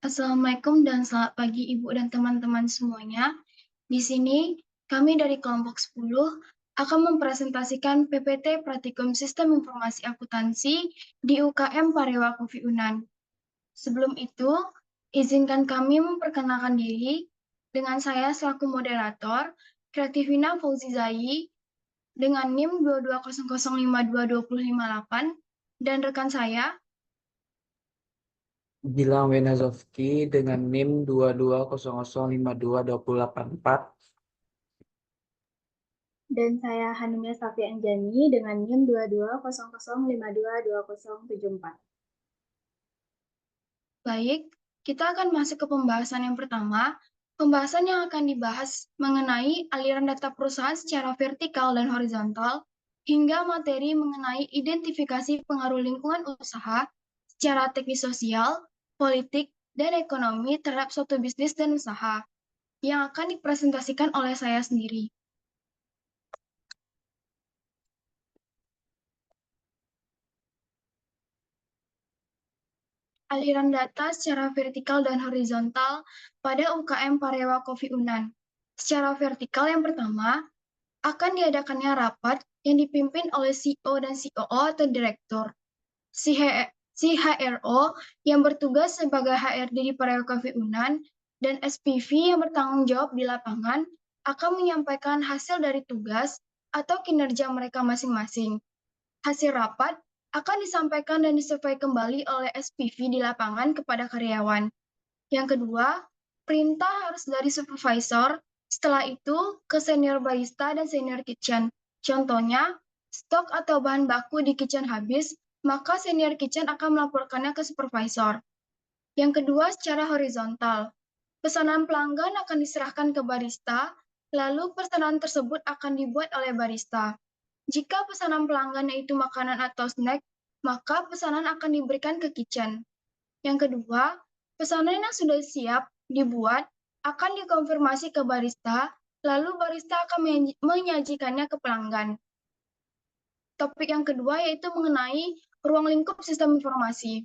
Assalamualaikum dan selamat pagi Ibu dan teman-teman semuanya. Di sini kami dari kelompok 10 akan mempresentasikan PPT Praktikum Sistem Informasi Akuntansi di UKM Parewa Kofi Unan. Sebelum itu, izinkan kami memperkenalkan diri dengan saya selaku moderator, Kreativina Fauzi Zai, dengan NIM 2200522058, dan rekan saya, Gilang Wenazovki dengan NIM 2200522084. Dan saya Hanumia Safi Anjani dengan NIM 2200522074. baik, kita akan masuk ke pembahasan yang pertama. Pembahasan yang akan dibahas mengenai aliran data perusahaan secara vertikal dan horizontal, hingga materi mengenai identifikasi pengaruh lingkungan usaha secara teknis sosial, politik, dan ekonomi terhadap suatu bisnis dan usaha, yang akan dipresentasikan oleh saya sendiri. Aliran data secara vertikal dan horizontal pada UKM Parewa Kofi Unan. Secara vertikal yang pertama, akan diadakannya rapat yang dipimpin oleh CEO dan COO atau direktur. CHRO yang bertugas sebagai HRD di Parewa Kofi Unan dan SPV yang bertanggung jawab di lapangan akan menyampaikan hasil dari tugas atau kinerja mereka masing-masing. Hasil rapat akan disampaikan dan disurvei kembali oleh SPV di lapangan kepada karyawan. Yang kedua, perintah harus dari supervisor, setelah itu ke senior barista dan senior kitchen. Contohnya, stok atau bahan baku di kitchen habis, maka senior kitchen akan melaporkannya ke supervisor. Yang kedua, secara horizontal. Pesanan pelanggan akan diserahkan ke barista, lalu pesanan tersebut akan dibuat oleh barista. Jika pesanan pelanggannya itu makanan atau snack, maka pesanan akan diberikan ke kitchen. Yang kedua, pesanan yang sudah siap dibuat akan dikonfirmasi ke barista, lalu barista akan menyajikannya ke pelanggan. Topik yang kedua yaitu mengenai ruang lingkup sistem informasi.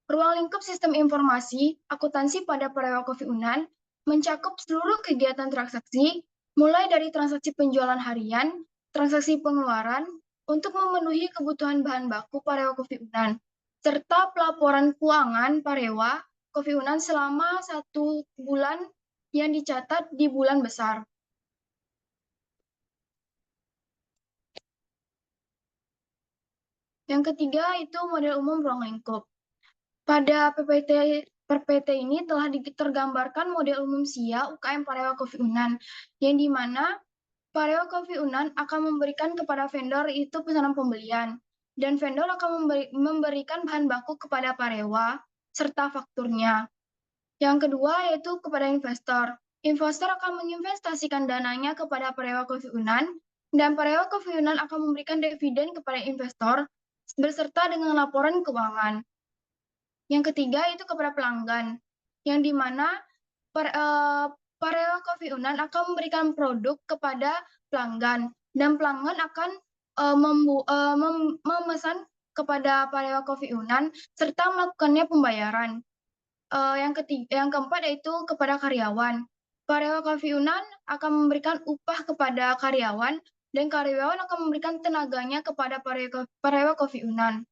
Ruang lingkup sistem informasi akuntansi pada Parewa Kofi Unan mencakup seluruh kegiatan transaksi, mulai dari transaksi penjualan harian, transaksi pengeluaran, untuk memenuhi kebutuhan bahan baku Parewa Kofi Unan, serta pelaporan keuangan Parewa Kofi Unan selama 1 bulan yang dicatat di bulan besar. Yang ketiga itu model umum ruang lingkup. Pada PPT ini telah tergambarkan model umum SIA UKM Parewa Kofi Unan, yang di mana Parewa Kofi Unan akan memberikan kepada vendor itu pesanan pembelian, dan vendor akan memberikan bahan baku kepada Parewa, serta fakturnya. Yang kedua yaitu kepada investor. Investor akan menginvestasikan dananya kepada Parewa Kofi Unan, dan Parewa Kofi Unan akan memberikan dividen kepada investor, beserta dengan laporan keuangan. Yang ketiga itu kepada pelanggan, yang di mana Parewa Kofi Unan akan memberikan produk kepada pelanggan, dan pelanggan akan memesan kepada Parewa Kofi Unan serta melakukannya pembayaran. Yang keempat yaitu kepada karyawan. Parewa Kofi Unan akan memberikan upah kepada karyawan, dan karyawan akan memberikan tenaganya kepada Parewa Kofi Unan.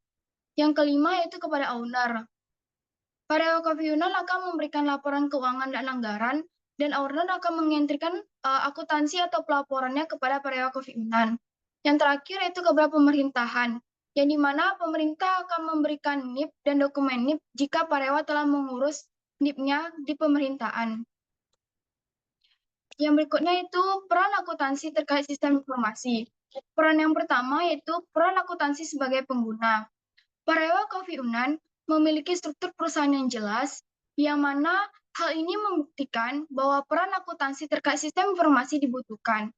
Yang kelima yaitu kepada owner. Parewa Kofi Unan akan memberikan laporan keuangan dan anggaran, dan owner akan mengentrikan akuntansi atau pelaporannya kepada Parewa Kofi Unan. Yang terakhir yaitu kepada pemerintahan, yang di mana pemerintah akan memberikan NIP dan dokumen NIP jika Parewa telah mengurus NIP-nya di pemerintahan. Yang berikutnya itu peran akuntansi terkait sistem informasi. Peran yang pertama yaitu peran akuntansi sebagai pengguna. Parewa Kofi Unan memiliki struktur perusahaan yang jelas, yang mana hal ini membuktikan bahwa peran akuntansi terkait sistem informasi dibutuhkan.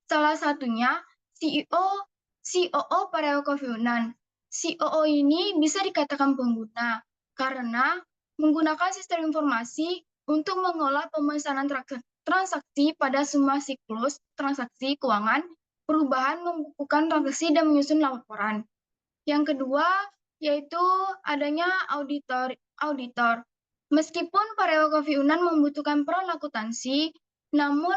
Salah satunya COO Parewa Kofi Unan. COO ini bisa dikatakan pengguna karena menggunakan sistem informasi untuk mengolah pemesanan transaksi pada semua siklus transaksi keuangan, perubahan membukukan transaksi dan menyusun laporan. Yang kedua yaitu adanya auditor. Meskipun Parewa Coffee Unan membutuhkan peran akuntansi, namun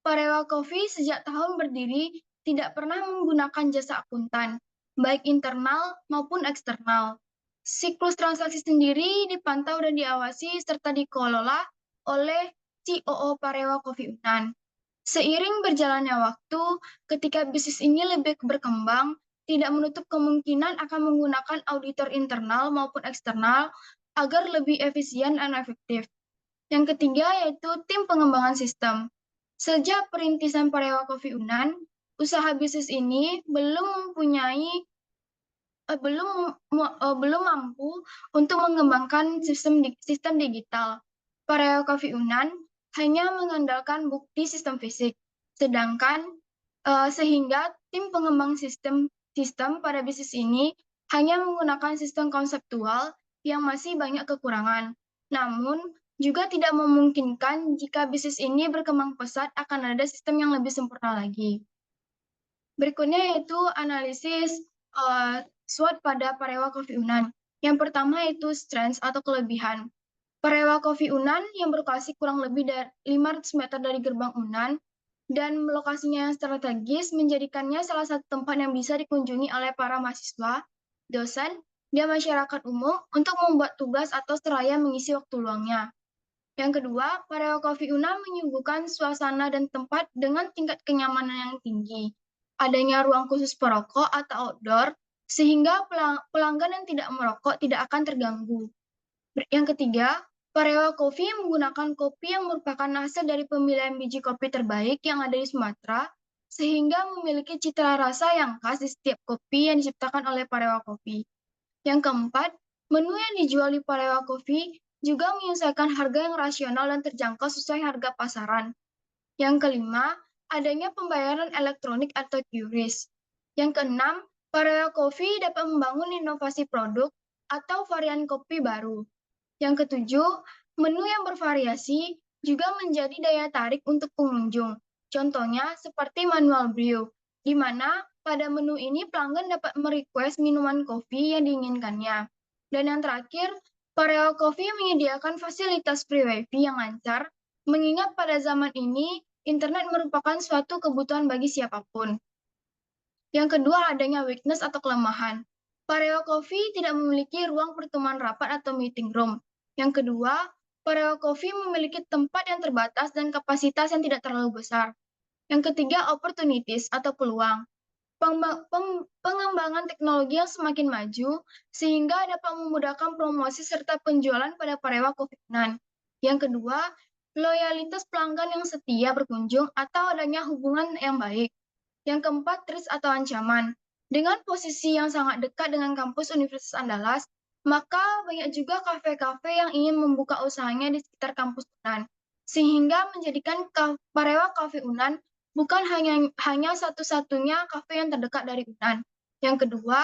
Parewa Coffee sejak tahun berdiri tidak pernah menggunakan jasa akuntan, baik internal maupun eksternal. Siklus transaksi sendiri dipantau dan diawasi serta dikelola oleh COO Parewa Coffee Unan. Seiring berjalannya waktu, ketika bisnis ini lebih berkembang, tidak menutup kemungkinan akan menggunakan auditor internal maupun eksternal agar lebih efisien dan efektif. Yang ketiga yaitu tim pengembangan sistem. Sejak perintisan Parewa Coffee Unan, usaha bisnis ini belum mampu untuk mengembangkan sistem digital. Parewa Coffee Unan hanya mengandalkan bukti sistem fisik, sehingga tim pengembang sistem pada bisnis ini hanya menggunakan sistem konseptual yang masih banyak kekurangan. Namun, juga tidak memungkinkan jika bisnis ini berkembang pesat akan ada sistem yang lebih sempurna lagi. Berikutnya yaitu analisis SWOT pada Parewa Coffee Unan. Yang pertama yaitu strengths atau kelebihan. Parewa Coffee Unan yang berlokasi kurang lebih dari 500 meter dari gerbang Unan dan lokasinya yang strategis menjadikannya salah satu tempat yang bisa dikunjungi oleh para mahasiswa, dosen, dan masyarakat umum untuk membuat tugas atau seraya mengisi waktu luangnya. Yang kedua, Parewa Coffee Unan menyuguhkan suasana dan tempat dengan tingkat kenyamanan yang tinggi. Adanya ruang khusus perokok atau outdoor, sehingga pelanggan yang tidak merokok tidak akan terganggu. Yang ketiga, Parewa Coffee menggunakan kopi yang merupakan hasil dari pemilihan biji kopi terbaik yang ada di Sumatera, sehingga memiliki cita rasa yang khas di setiap kopi yang diciptakan oleh Parewa Coffee. Yang keempat, menu yang dijual di Parewa Coffee juga menyesuaikan harga yang rasional dan terjangkau sesuai harga pasaran. Yang kelima, adanya pembayaran elektronik atau QRIS. Yang keenam, Parewa Coffee dapat membangun inovasi produk atau varian kopi baru. Yang ketujuh, menu yang bervariasi juga menjadi daya tarik untuk pengunjung. Contohnya seperti manual brew, di mana pada menu ini pelanggan dapat merequest minuman kopi yang diinginkannya. Dan yang terakhir, Parewa Coffee menyediakan fasilitas free wifi yang lancar, mengingat pada zaman ini internet merupakan suatu kebutuhan bagi siapapun. Yang kedua, adanya weakness atau kelemahan. Parewa Coffee tidak memiliki ruang pertemuan rapat atau meeting room. Yang kedua, Parewa Coffee memiliki tempat yang terbatas dan kapasitas yang tidak terlalu besar. Yang ketiga, opportunities atau peluang. Pengembangan teknologi yang semakin maju sehingga dapat memudahkan promosi serta penjualan pada Parewa Coffee Unan. Yang kedua, loyalitas pelanggan yang setia berkunjung atau adanya hubungan yang baik. Yang keempat, risk atau ancaman. Dengan posisi yang sangat dekat dengan kampus Universitas Andalas, maka banyak juga kafe-kafe yang ingin membuka usahanya di sekitar kampus Unan, sehingga menjadikan Parewa Coffee Unan bukan hanya satu-satunya kafe yang terdekat dari Unan. Yang kedua,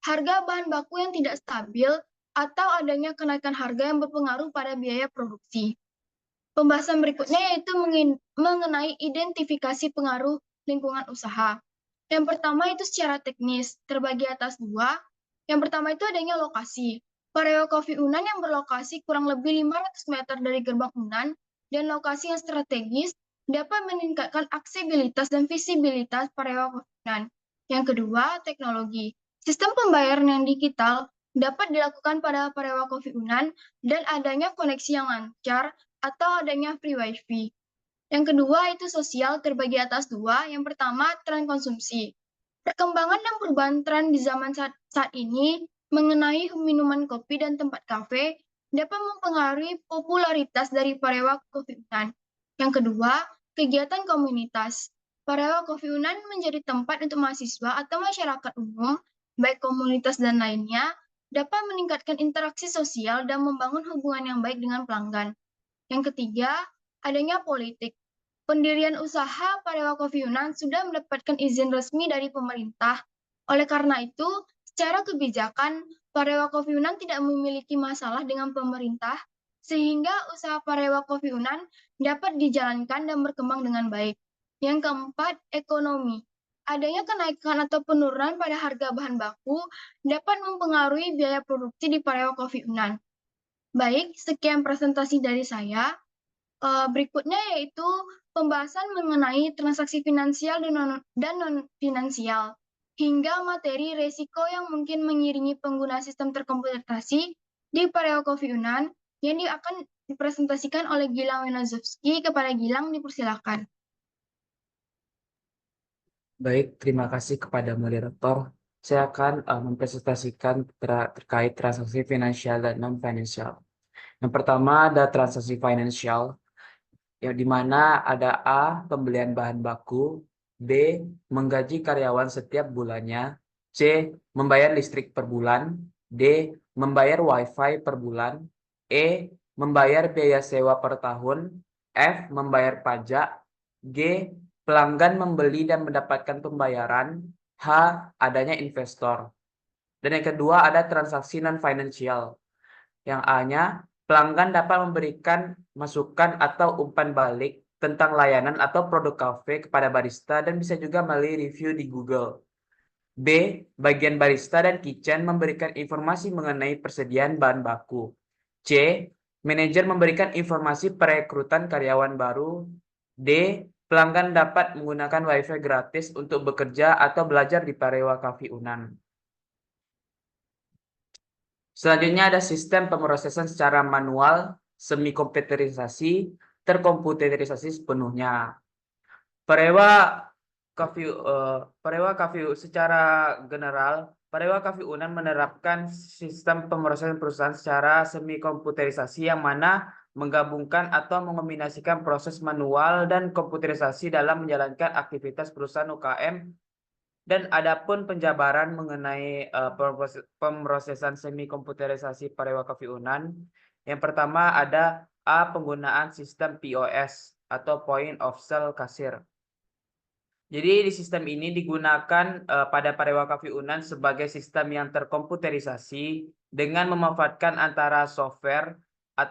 harga bahan baku yang tidak stabil atau adanya kenaikan harga yang berpengaruh pada biaya produksi. Pembahasan berikutnya yaitu mengenai identifikasi pengaruh lingkungan usaha. Yang pertama itu secara teknis, terbagi atas dua. Yang pertama itu adanya lokasi. Parewa Coffee Unan yang berlokasi kurang lebih 500 meter dari gerbang Unan dan lokasi yang strategis dapat meningkatkan aksesibilitas dan visibilitas Parewa Coffee Unan. Yang kedua, teknologi. Sistem pembayaran yang digital dapat dilakukan pada Parewa Coffee Unan dan adanya koneksi yang lancar atau adanya free wifi. Yang kedua itu sosial terbagi atas dua. Yang pertama, tren konsumsi. Perkembangan dan perubahan tren di zaman saat ini mengenai minuman kopi dan tempat kafe dapat mempengaruhi popularitas dari Parewa Coffee Unan. Yang kedua, kegiatan komunitas. Parewa Coffee Unan menjadi tempat untuk mahasiswa atau masyarakat umum, baik komunitas dan lainnya, dapat meningkatkan interaksi sosial dan membangun hubungan yang baik dengan pelanggan. Yang ketiga, adanya politik. Pendirian usaha Parewa Coffee Unan sudah mendapatkan izin resmi dari pemerintah. Oleh karena itu, secara kebijakan, Parewa Coffee Unan tidak memiliki masalah dengan pemerintah, sehingga usaha Parewa Coffee Unan dapat dijalankan dan berkembang dengan baik. Yang keempat, ekonomi. Adanya kenaikan atau penurunan pada harga bahan baku dapat mempengaruhi biaya produksi di Parewa Coffee Unan. Baik, sekian presentasi dari saya. Berikutnya yaitu pembahasan mengenai transaksi finansial dan non-finansial, hingga materi resiko yang mungkin mengiringi pengguna sistem terkomputerasi di Pareo Coffee Unan yang akan dipresentasikan oleh Gilang Winazowski. Kepada Gilang, dipersilakan. Baik, terima kasih kepada moderator. Saya akan mempresentasikan terkait transaksi finansial dan non-finansial. Yang pertama ada transaksi finansial, yang di mana ada A, pembelian bahan baku, B, menggaji karyawan setiap bulannya, C, membayar listrik per bulan, D, membayar wifi per bulan, E, membayar biaya sewa per tahun, F, membayar pajak, G, pelanggan membeli dan mendapatkan pembayaran, H, adanya investor. Dan yang kedua ada transaksi non-financial. Yang A-nya, pelanggan dapat memberikan masukan atau umpan balik tentang layanan atau produk kafe kepada barista dan bisa juga melalui review di Google. B, bagian barista dan kitchen memberikan informasi mengenai persediaan bahan baku. C, manajer memberikan informasi perekrutan karyawan baru. D, pelanggan dapat menggunakan wifi gratis untuk bekerja atau belajar di Parewa Cafe Unan. Selanjutnya ada sistem pemrosesan secara manual, semi komputerisasi, terkomputerisasi sepenuhnya. Parewa secara general, Parewa Cafe Unan menerapkan sistem pemrosesan perusahaan secara semi komputerisasi yang mana menggabungkan atau mengombinasikan proses manual dan komputerisasi dalam menjalankan aktivitas perusahaan UKM. Dan adapun penjabaran mengenai pemrosesan semi komputerisasi Parewa Cafe Unan, yang pertama ada A, penggunaan sistem POS atau Point of Sale Cashier. Jadi di sistem ini digunakan pada Parewa Cafe Unan sebagai sistem yang terkomputerisasi dengan memanfaatkan antara software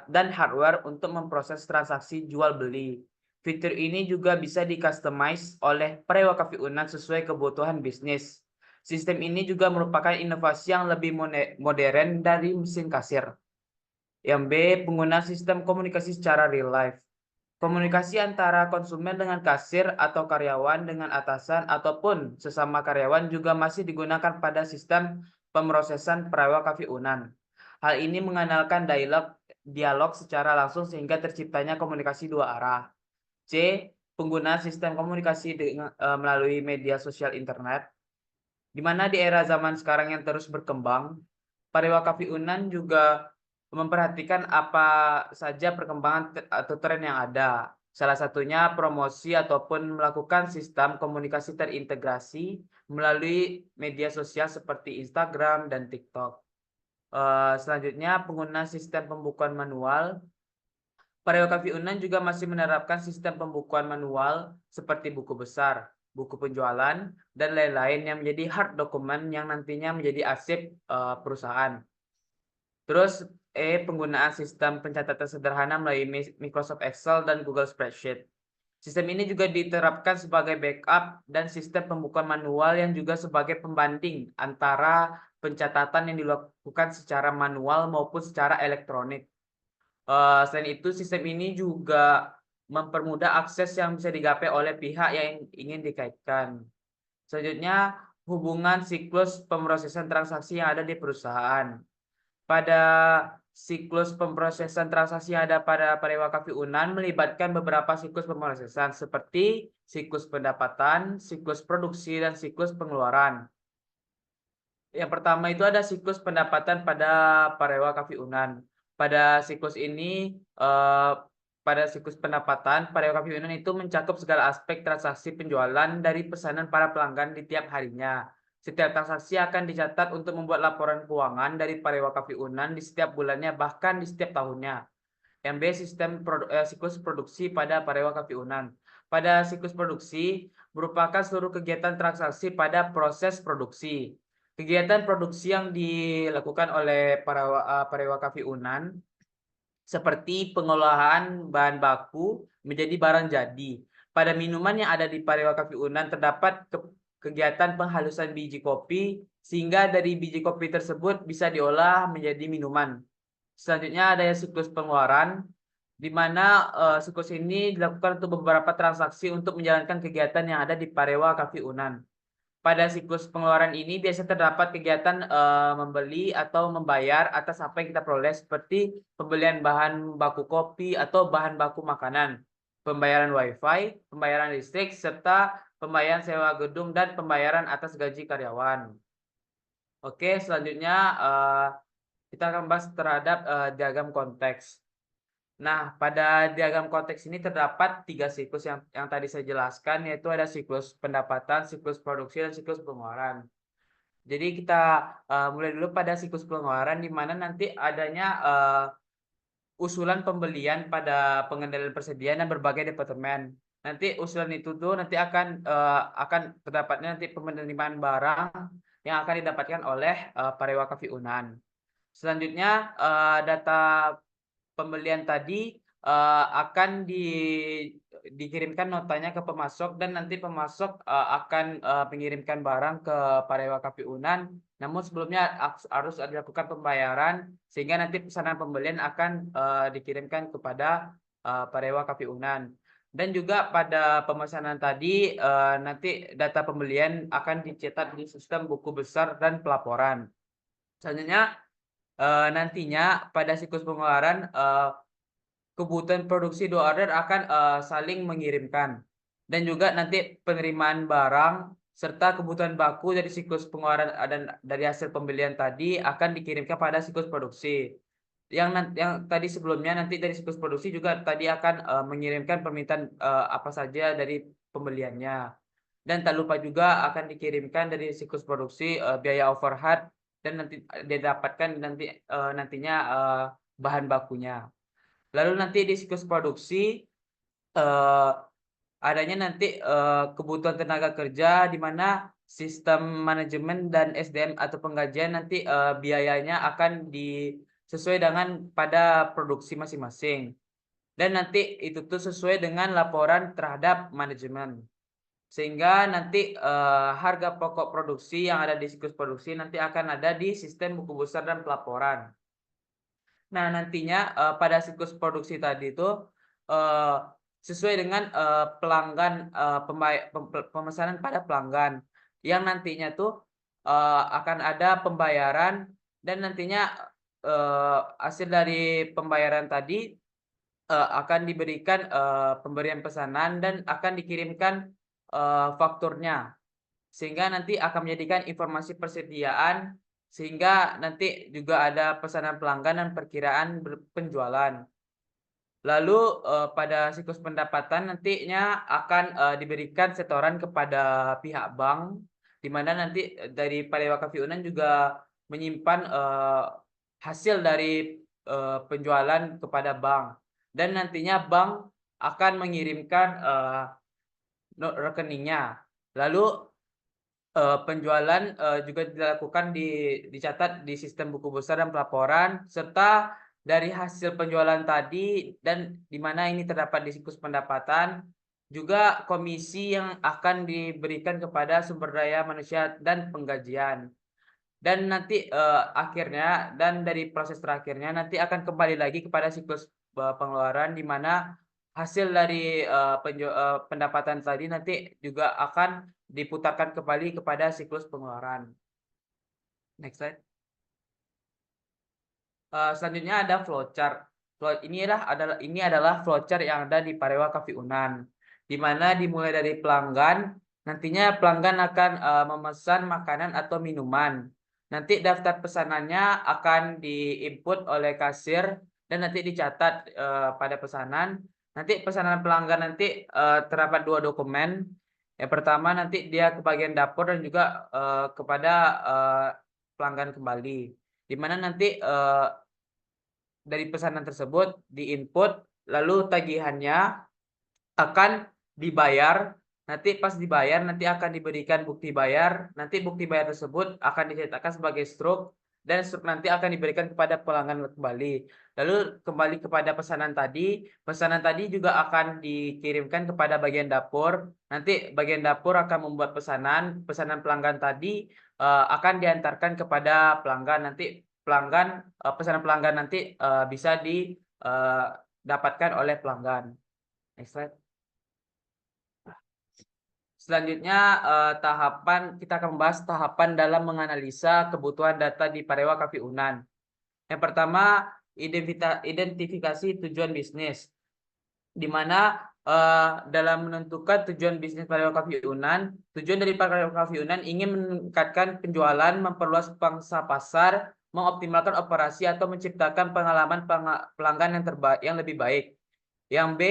dan hardware untuk memproses transaksi jual beli. Fitur ini juga bisa di-customize oleh Parewa Cafe Unan sesuai kebutuhan bisnis. Sistem ini juga merupakan inovasi yang lebih modern dari mesin kasir. Yang B, penggunaan sistem komunikasi secara real life. Komunikasi antara konsumen dengan kasir atau karyawan dengan atasan ataupun sesama karyawan juga masih digunakan pada sistem pemrosesan Parewa Cafe Unan. Hal ini mengandalkan dialog secara langsung sehingga terciptanya komunikasi dua arah. C, penggunaan sistem komunikasi melalui media sosial internet. Di mana di era zaman sekarang yang terus berkembang, Parewa Cafe Unan juga memperhatikan apa saja perkembangan atau tren yang ada. Salah satunya promosi ataupun melakukan sistem komunikasi terintegrasi melalui media sosial seperti Instagram dan TikTok. Selanjutnya, penggunaan sistem pembukuan manual. Parewa Cafe Unan juga masih menerapkan sistem pembukuan manual seperti buku besar, buku penjualan, dan lain-lain yang menjadi hard dokumen yang nantinya menjadi arsip perusahaan. Terus penggunaan sistem pencatatan sederhana melalui Microsoft Excel dan Google Spreadsheet. Sistem ini juga diterapkan sebagai backup dan sistem pembukuan manual yang juga sebagai pembanding antara pencatatan yang dilakukan secara manual maupun secara elektronik. Selain itu, sistem ini juga mempermudah akses yang bisa digapai oleh pihak yang ingin dikaitkan. Selanjutnya, hubungan siklus pemrosesan transaksi yang ada di perusahaan. Pada siklus pemrosesan transaksi yang ada pada Parewa Cafe Unan melibatkan beberapa siklus pemrosesan seperti siklus pendapatan, siklus produksi, dan siklus pengeluaran. Yang pertama itu ada siklus pendapatan pada Parewa Cafe Unan. Pada siklus ini, pada siklus pendapatan, Parewa Cafe Unan itu mencakup segala aspek transaksi penjualan dari pesanan para pelanggan di tiap harinya. Setiap transaksi akan dicatat untuk membuat laporan keuangan dari Parewa Cafe Unan di setiap bulannya, bahkan di setiap tahunnya. Yang B, siklus produksi pada Parewa Cafe Unan. Pada siklus produksi, merupakan seluruh kegiatan transaksi pada proses produksi. Kegiatan produksi yang dilakukan oleh Parewa Cafe Unan seperti pengolahan bahan baku menjadi barang jadi. Pada minuman yang ada di Parewa Cafe Unan terdapat kegiatan penghalusan biji kopi sehingga dari biji kopi tersebut bisa diolah menjadi minuman. Selanjutnya ada siklus pengeluaran, di mana siklus ini dilakukan untuk beberapa transaksi untuk menjalankan kegiatan yang ada di Parewa Cafe Unan. Pada siklus pengeluaran ini biasa terdapat kegiatan membeli atau membayar atas apa yang kita peroleh seperti pembelian bahan baku kopi atau bahan baku makanan, pembayaran wifi, pembayaran listrik, serta pembayaran sewa gedung dan pembayaran atas gaji karyawan. Oke, selanjutnya kita akan bahas terhadap diagram konteks. Nah, pada diagram konteks ini terdapat 3 siklus yang tadi saya jelaskan, yaitu ada siklus pendapatan, siklus produksi, dan siklus pengeluaran. Jadi kita mulai dulu pada siklus pengeluaran, di mana nanti adanya usulan pembelian pada pengendalian persediaan dan berbagai departemen. Nanti usulan itu tuh nanti akan terdapatnya nanti penerimaan barang yang akan didapatkan oleh Parewa Cafe Unan. Selanjutnya data pembelian tadi akan dikirimkan notanya ke pemasok, dan nanti pemasok akan mengirimkan barang ke Parewa Cafe Unan. Namun sebelumnya harus dilakukan pembayaran, sehingga nanti pesanan pembelian akan dikirimkan kepada Parewa Cafe Unan. Dan juga pada pemesanan tadi nanti data pembelian akan dicetak di sistem buku besar dan pelaporan. Selanjutnya nantinya pada siklus pengeluaran kebutuhan produksi dua order akan saling mengirimkan, dan juga nanti penerimaan barang serta kebutuhan baku dari siklus pengeluaran dan dari hasil pembelian tadi akan dikirimkan pada siklus produksi. Yang tadi sebelumnya nanti dari siklus produksi juga tadi akan mengirimkan permintaan apa saja dari pembeliannya, dan tak lupa juga akan dikirimkan dari siklus produksi biaya overhead, dan nanti didapatkan nantinya bahan bakunya. Lalu nanti di siklus produksi adanya nanti kebutuhan tenaga kerja, di mana sistem manajemen dan SDM atau penggajian nanti biayanya akan sesuai dengan pada produksi masing-masing. Dan nanti itu tuh sesuai dengan laporan terhadap manajemen. Sehingga nanti harga pokok produksi yang ada di siklus produksi nanti akan ada di sistem buku besar dan pelaporan. Nah, nantinya pada siklus produksi tadi itu sesuai dengan pelanggan pemesanan pada pelanggan, yang nantinya tuh akan ada pembayaran, dan nantinya hasil dari pembayaran tadi akan diberikan pemberian pesanan dan akan dikirimkan fakturnya, sehingga nanti akan menjadikan informasi persediaan, sehingga nanti juga ada pesanan pelanggan dan perkiraan penjualan. Lalu pada siklus pendapatan nantinya akan diberikan setoran kepada pihak bank, di mana nanti dari Parewa Cafe Unan juga menyimpan hasil dari penjualan kepada bank, dan nantinya bank akan mengirimkan rekeningnya. Lalu penjualan juga dilakukan dicatat di sistem buku besar dan pelaporan, serta dari hasil penjualan tadi, dan di mana ini terdapat di siklus pendapatan, juga komisi yang akan diberikan kepada sumber daya manusia dan penggajian. Dan nanti akhirnya, dan dari proses terakhirnya nanti akan kembali lagi kepada siklus pengeluaran, di mana hasil dari pendapatan tadi nanti juga akan diputarkan kembali kepada siklus pengeluaran. Next slide. Selanjutnya ada flowchart. Ini adalah flowchart yang ada di Parewa Cafe Unan, di mana dimulai dari pelanggan. Nantinya pelanggan akan memesan makanan atau minuman. Nanti daftar pesanannya akan diinput oleh kasir dan nanti dicatat pada pesanan. Nanti pesanan pelanggan nanti terdapat 2 dokumen. Yang pertama nanti dia ke bagian dapur, dan juga kepada pelanggan kembali, di mana nanti dari pesanan tersebut diinput, lalu tagihannya akan dibayar. Nanti pas dibayar nanti akan diberikan bukti bayar. Nanti bukti bayar tersebut akan dicetakkan sebagai struk, dan struk nanti akan diberikan kepada pelanggan kembali. Lalu kembali kepada pesanan tadi juga akan dikirimkan kepada bagian dapur. Nanti bagian dapur akan membuat pesanan pelanggan tadi akan diantarkan kepada pelanggan. Nanti pelanggan, pesanan pelanggan nanti bisa didapatkan oleh pelanggan. Next slide. Selanjutnya kita akan membahas tahapan dalam menganalisa kebutuhan data di Parewa Cafe Unan. Yang pertama, identifikasi tujuan bisnis, di mana dalam menentukan tujuan bisnis Parewa Cafe Unan, tujuan dari Parewa Cafe Unan ingin meningkatkan penjualan, memperluas pangsa pasar, mengoptimalkan operasi atau menciptakan pengalaman pelanggan yang lebih baik. Yang B,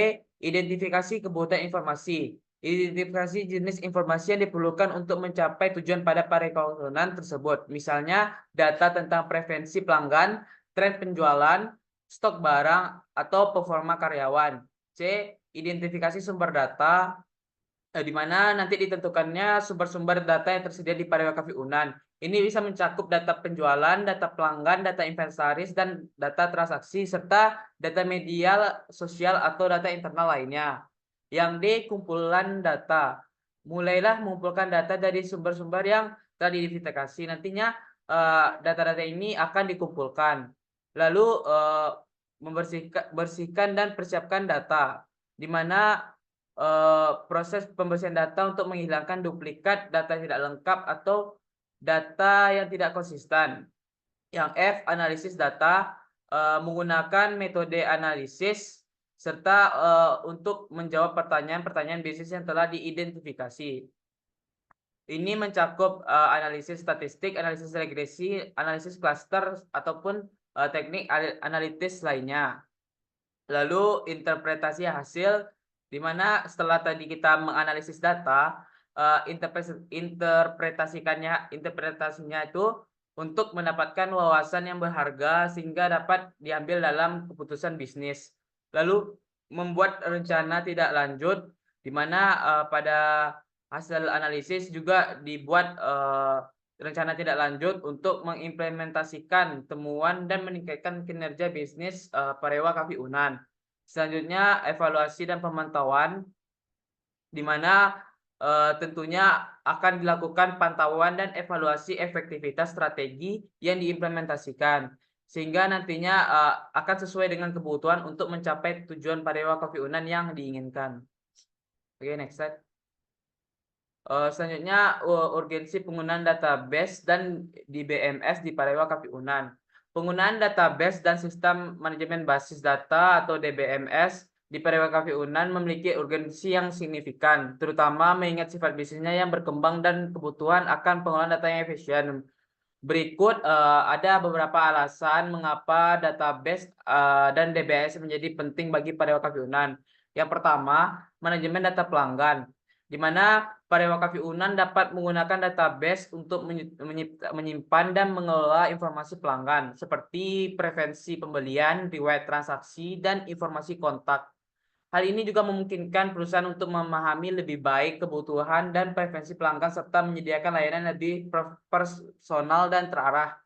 identifikasi kebutuhan informasi. Identifikasi jenis informasi yang diperlukan untuk mencapai tujuan pada perekonomian tersebut. Misalnya, data tentang preferensi pelanggan, tren penjualan, stok barang, atau performa karyawan. C, identifikasi sumber data, di mana nanti ditentukannya sumber-sumber data yang tersedia di Parewa Cafe Unan. Ini bisa mencakup data penjualan, data pelanggan, data inventaris, dan data transaksi, serta data media sosial atau data internal lainnya. Yang D, kumpulan data. Mulailah mengumpulkan data dari sumber-sumber yang telah diidentifikasi. Nantinya data-data ini akan dikumpulkan. Lalu bersihkan dan persiapkan data, di mana proses pembersihan data untuk menghilangkan duplikat, data tidak lengkap, atau data yang tidak konsisten. Yang F, analisis data, menggunakan metode analisis serta untuk menjawab pertanyaan-pertanyaan bisnis yang telah diidentifikasi. Ini mencakup analisis statistik, analisis regresi, analisis klaster, ataupun teknik analitis lainnya. Lalu interpretasi hasil, di mana setelah tadi kita menganalisis data, interpretasinya itu untuk mendapatkan wawasan yang berharga sehingga dapat diambil dalam keputusan bisnis. Lalu membuat rencana tidak lanjut, di mana pada hasil analisis juga dibuat rencana tidak lanjut untuk mengimplementasikan temuan dan meningkatkan kinerja bisnis Parewa Cafe Unan. Selanjutnya, evaluasi dan pemantauan, di mana tentunya akan dilakukan pantauan dan evaluasi efektivitas strategi yang diimplementasikan, sehingga nantinya akan sesuai dengan kebutuhan untuk mencapai tujuan Parewa Cafe Unan yang diinginkan. Oke, next slide. Selanjutnya, urgensi penggunaan database dan di BMS di Parewa Cafe Unan. Penggunaan database dan sistem manajemen basis data atau DBMS di Parewa Cafe Unan memiliki urgensi yang signifikan, terutama mengingat sifat bisnisnya yang berkembang dan kebutuhan akan pengolahan data yang efisien. Berikut ada beberapa alasan mengapa database dan DBMS menjadi penting bagi Parewa Cafe Unan. Yang pertama, manajemen data pelanggan, di mana Parewa Cafe Unan dapat menggunakan database untuk menyimpan dan mengelola informasi pelanggan seperti preferensi pembelian, riwayat transaksi, dan informasi kontak. Hal ini juga memungkinkan perusahaan untuk memahami lebih baik kebutuhan dan preferensi pelanggan serta menyediakan layanan lebih personal dan terarah.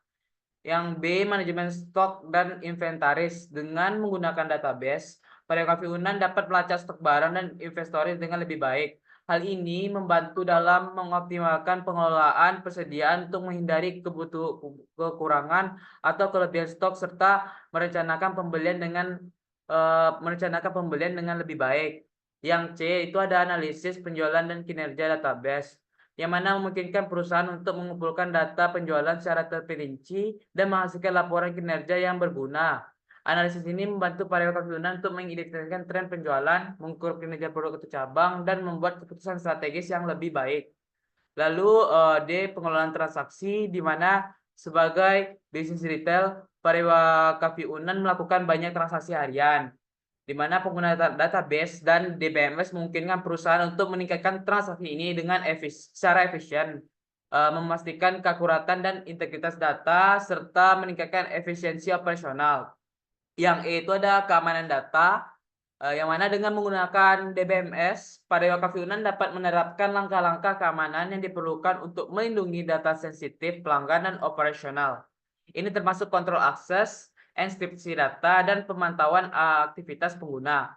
Yang B, manajemen stok dan inventaris. Dengan menggunakan database, Parewa Cafe Unan dapat melacak stok barang dan inventaris dengan lebih baik. Hal ini membantu dalam mengoptimalkan pengelolaan persediaan untuk menghindari kekurangan atau kelebihan stok serta merencanakan pembelian dengan lebih baik. Yang C itu ada analisis penjualan dan kinerja database, yang mana memungkinkan perusahaan untuk mengumpulkan data penjualan secara terperinci dan menghasilkan laporan kinerja yang berguna. Analisis ini membantu Parewa Cafe Unan untuk mengidentifikasikan tren penjualan, mengukur kinerja produk atau cabang, dan membuat keputusan strategis yang lebih baik. Lalu D, pengelolaan transaksi, di mana sebagai bisnis retail, Parewa Cafe Unan melakukan banyak transaksi harian, di mana penggunaan database dan DBMS memungkinkan perusahaan untuk meningkatkan transaksi ini dengan secara efisien, memastikan keakuratan dan integritas data, serta meningkatkan efisiensi operasional. Yang E itu ada keamanan data, yang mana dengan menggunakan DBMS, Parewa Cafe Unan dapat menerapkan langkah-langkah keamanan yang diperlukan untuk melindungi data sensitif pelanggan dan operasional. Ini termasuk kontrol akses, enkripsi data, dan pemantauan aktivitas pengguna.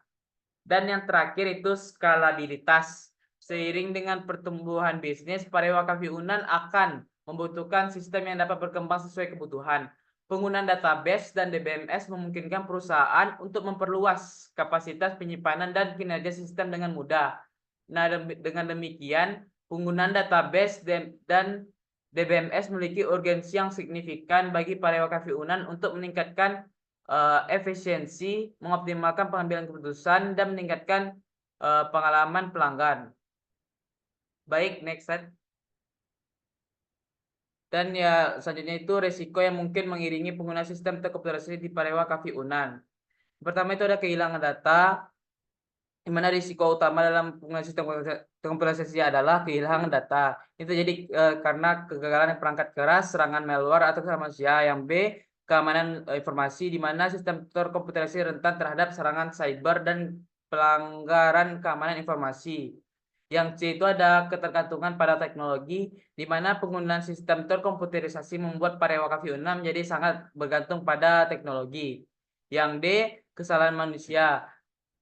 Dan yang terakhir itu skalabilitas. Seiring dengan pertumbuhan bisnis, Parewa Cafe Unan akan membutuhkan sistem yang dapat berkembang sesuai kebutuhan. Penggunaan database dan DBMS memungkinkan perusahaan untuk memperluas kapasitas penyimpanan dan kinerja sistem dengan mudah. Nah, dengan demikian, penggunaan database dan DBMS memiliki urgensi yang signifikan bagi Parewa Cafe Unan untuk meningkatkan efisiensi, mengoptimalkan pengambilan keputusan, dan meningkatkan pengalaman pelanggan. Baik, next slide. Dan ya selanjutnya itu resiko yang mungkin mengiringi penggunaan sistem terkomputerisasi di Parewa Cafe Unan. Pertama itu ada kehilangan data, di mana risiko utama dalam penggunaan sistem terkomputerisasi adalah kehilangan data. Itu jadi karena kegagalan perangkat keras, serangan malware atau kesalahan manusia. Yang B, keamanan informasi, di mana sistem terkomputerisasi rentan terhadap serangan cyber dan pelanggaran keamanan informasi. Yang C itu ada ketergantungan pada teknologi, di mana penggunaan sistem terkomputerisasi membuat Parewa Cafe Unan menjadi sangat bergantung pada teknologi. Yang D, kesalahan manusia.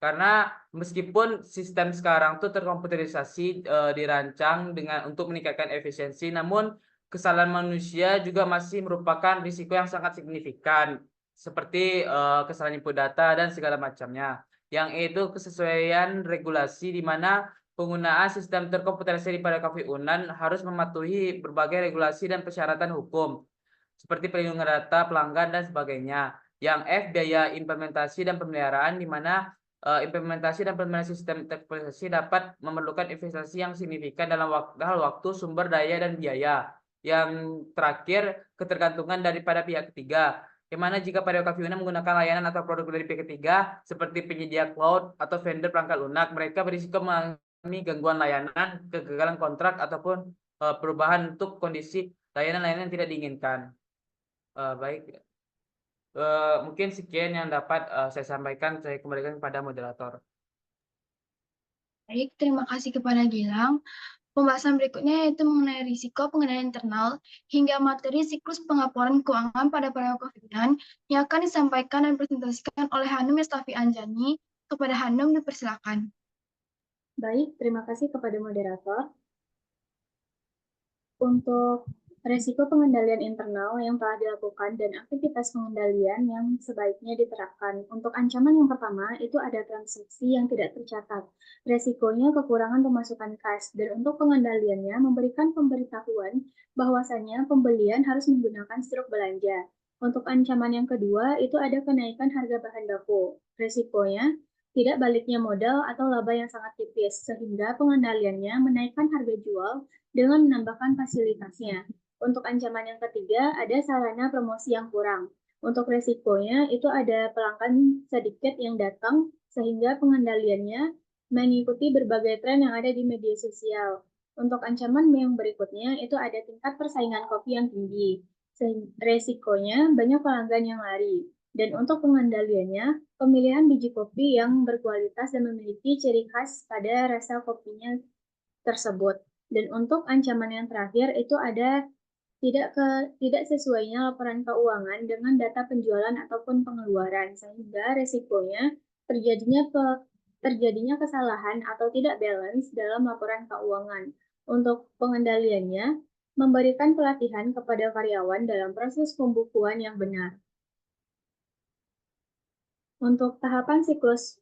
Karena meskipun sistem sekarang tuh terkomputerisasi dirancang untuk meningkatkan efisiensi, namun kesalahan manusia juga masih merupakan risiko yang sangat signifikan, seperti kesalahan input data dan segala macamnya. Yang E itu kesesuaian regulasi, di mana penggunaan sistem terkomputerisasi pada Cafe Unan harus mematuhi berbagai regulasi dan persyaratan hukum, seperti perlindungan data pelanggan dan sebagainya. Yang F, biaya implementasi dan pemeliharaan, di mana implementasi dan pemeliharaan sistem terkomputerisasi dapat memerlukan investasi yang signifikan dalam waktu, sumber daya, dan biaya. Yang terakhir, ketergantungan daripada pihak ketiga, di mana jika Parewa Cafe Unan menggunakan layanan atau produk dari pihak ketiga, seperti penyedia cloud atau vendor perangkat lunak, mereka berisiko mengalami gangguan layanan, kegagalan kontrak, ataupun perubahan untuk kondisi layanan-layanan yang tidak diinginkan. Baik, mungkin sekian yang dapat saya sampaikan. Saya kembalikan kepada moderator. Baik, terima kasih kepada Gilang. Pembahasan berikutnya yaitu mengenai risiko pengendalian internal hingga materi siklus pelaporan keuangan pada Parewa Cafe Unan yang akan disampaikan dan presentasikan oleh Hanum Estafi Anjani. Kepada Hanum dipersilakan. Baik, terima kasih kepada moderator. Untuk resiko pengendalian internal yang telah dilakukan dan aktivitas pengendalian yang sebaiknya diterapkan. Untuk ancaman yang pertama, itu ada transaksi yang tidak tercatat. Resikonya kekurangan pemasukan kas, dan untuk pengendaliannya memberikan pemberitahuan bahwasannya pembelian harus menggunakan struk belanja. Untuk ancaman yang kedua, itu ada kenaikan harga bahan baku. Resikonya tidak baliknya modal atau laba yang sangat tipis, sehingga pengendaliannya menaikkan harga jual dengan menambahkan fasilitasnya. Untuk ancaman yang ketiga, ada sarana promosi yang kurang. Untuk resikonya, itu ada pelanggan sedikit yang datang, sehingga pengendaliannya mengikuti berbagai tren yang ada di media sosial. Untuk ancaman yang berikutnya, itu ada tingkat persaingan kopi yang tinggi. Resikonya, banyak pelanggan yang lari. Dan untuk pengendaliannya, pemilihan biji kopi yang berkualitas dan memiliki ciri khas pada rasa kopinya tersebut. Dan untuk ancaman yang terakhir itu ada tidak sesuainya laporan keuangan dengan data penjualan ataupun pengeluaran, sehingga resikonya terjadinya kesalahan atau tidak balance dalam laporan keuangan. Untuk pengendaliannya, memberikan pelatihan kepada karyawan dalam proses pembukuan yang benar. Untuk tahapan siklus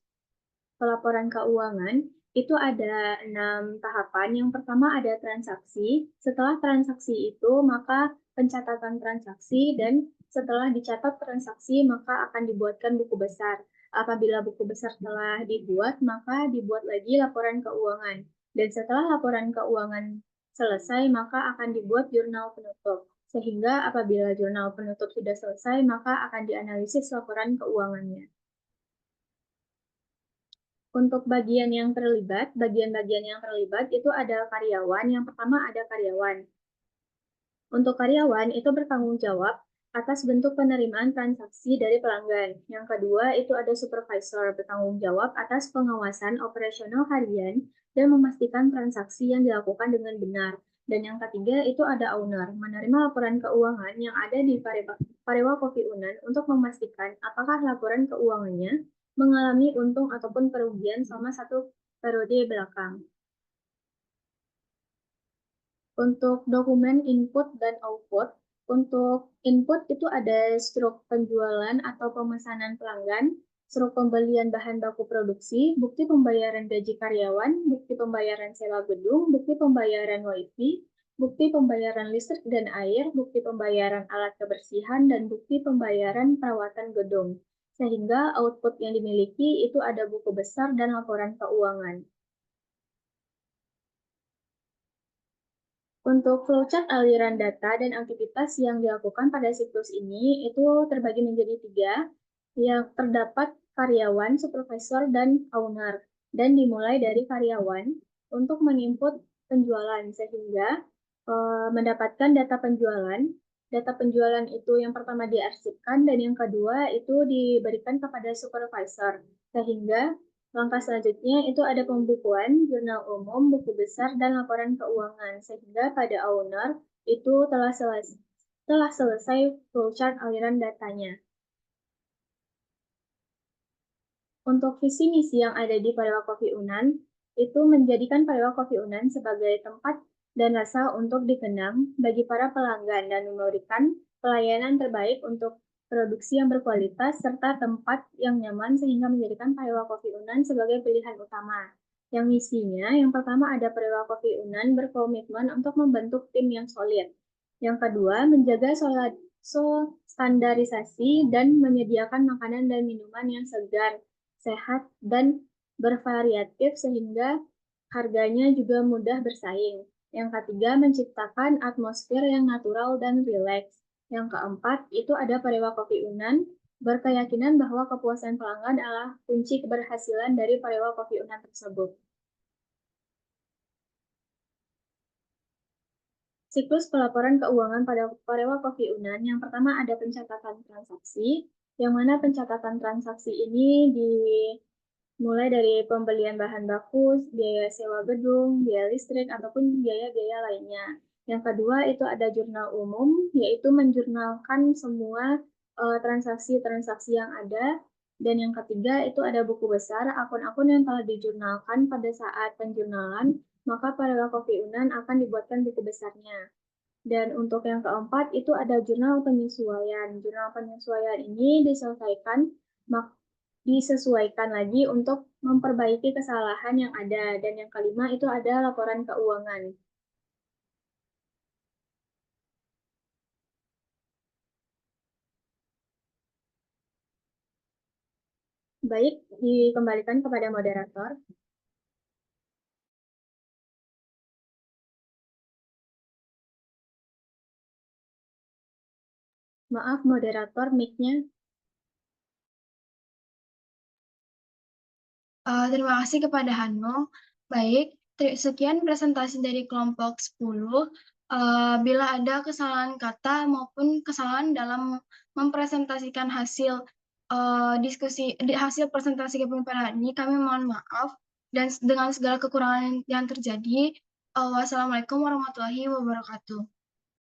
pelaporan keuangan, itu ada 6 tahapan. Yang pertama ada transaksi. Setelah transaksi itu, maka pencatatan transaksi, dan setelah dicatat transaksi, maka akan dibuatkan buku besar. Apabila buku besar telah dibuat, maka dibuat lagi laporan keuangan. Dan setelah laporan keuangan selesai, maka akan dibuat jurnal penutup. Sehingga apabila jurnal penutup sudah selesai, maka akan dianalisis laporan keuangannya. Untuk bagian yang terlibat, bagian-bagian yang terlibat itu ada karyawan. Yang pertama ada karyawan. Untuk karyawan itu bertanggung jawab atas bentuk penerimaan transaksi dari pelanggan. Yang kedua itu ada supervisor, bertanggung jawab atas pengawasan operasional harian dan memastikan transaksi yang dilakukan dengan benar. Dan yang ketiga itu ada owner, menerima laporan keuangan yang ada di Parewa Cafe Unan untuk memastikan apakah laporan keuangannya mengalami untung ataupun kerugian selama satu periode belakang. Untuk dokumen input dan output, Untuk input itu ada struk penjualan atau pemesanan pelanggan, struk pembelian bahan baku produksi, bukti pembayaran gaji karyawan, bukti pembayaran sewa gedung, bukti pembayaran WiFi, bukti pembayaran listrik dan air, bukti pembayaran alat kebersihan, dan bukti pembayaran perawatan gedung. Sehingga output yang dimiliki itu ada buku besar dan laporan keuangan. Untuk flowchart aliran data dan aktivitas yang dilakukan pada siklus ini itu terbagi menjadi 3, yang terdapat karyawan, supervisor, dan owner. Dan dimulai dari karyawan untuk menginput penjualan sehingga mendapatkan data penjualan. Data penjualan itu yang pertama diarsipkan dan yang kedua itu diberikan kepada supervisor sehingga langkah selanjutnya itu ada pembukuan, jurnal umum, buku besar, dan laporan keuangan. Sehingga pada owner itu telah selesai flowchart aliran datanya. Untuk visi misi yang ada di Parewa Coffee Unan, itu menjadikan Parewa Coffee Unan sebagai tempat dan rasa untuk dikenang bagi para pelanggan dan memberikan pelayanan terbaik untuk produksi yang berkualitas, serta tempat yang nyaman sehingga menjadikan Parewa Coffee Unan sebagai pilihan utama. Yang misinya, yang pertama ada Parewa Coffee Unan berkomitmen untuk membentuk tim yang solid. Yang kedua, menjaga standarisasi dan menyediakan makanan dan minuman yang segar, sehat, dan bervariatif sehingga harganya juga mudah bersaing. Yang ketiga, menciptakan atmosfer yang natural dan rileks. Yang keempat, itu ada Parewa Coffee Unan, berkeyakinan bahwa kepuasan pelanggan adalah kunci keberhasilan dari Parewa Coffee Unan tersebut. Siklus pelaporan keuangan pada Parewa Coffee Unan, yang pertama ada pencatatan transaksi, yang mana pencatatan transaksi ini dimulai dari pembelian bahan baku, biaya sewa gedung, biaya listrik, ataupun biaya-biaya lainnya. Yang kedua itu ada jurnal umum, yaitu menjurnalkan semua transaksi-transaksi yang ada. Dan yang ketiga itu ada buku besar, akun-akun yang telah dijurnalkan pada saat penjurnalan, maka Parewa Coffee Unan akan dibuatkan buku besarnya. Dan untuk yang keempat itu ada jurnal penyesuaian. Jurnal penyesuaian ini disesuaikan lagi untuk memperbaiki kesalahan yang ada. Dan yang kelima itu ada laporan keuangan. Baik, dikembalikan kepada moderator. Maaf, moderator, mic-nya. Terima kasih kepada Hanung. Baik, sekian presentasi dari kelompok 10. Bila ada kesalahan kata maupun kesalahan dalam mempresentasikan hasil hasil presentasi kepemimpinan ini, kami mohon maaf. Dan dengan segala kekurangan yang terjadi, wassalamualaikum warahmatullahi wabarakatuh.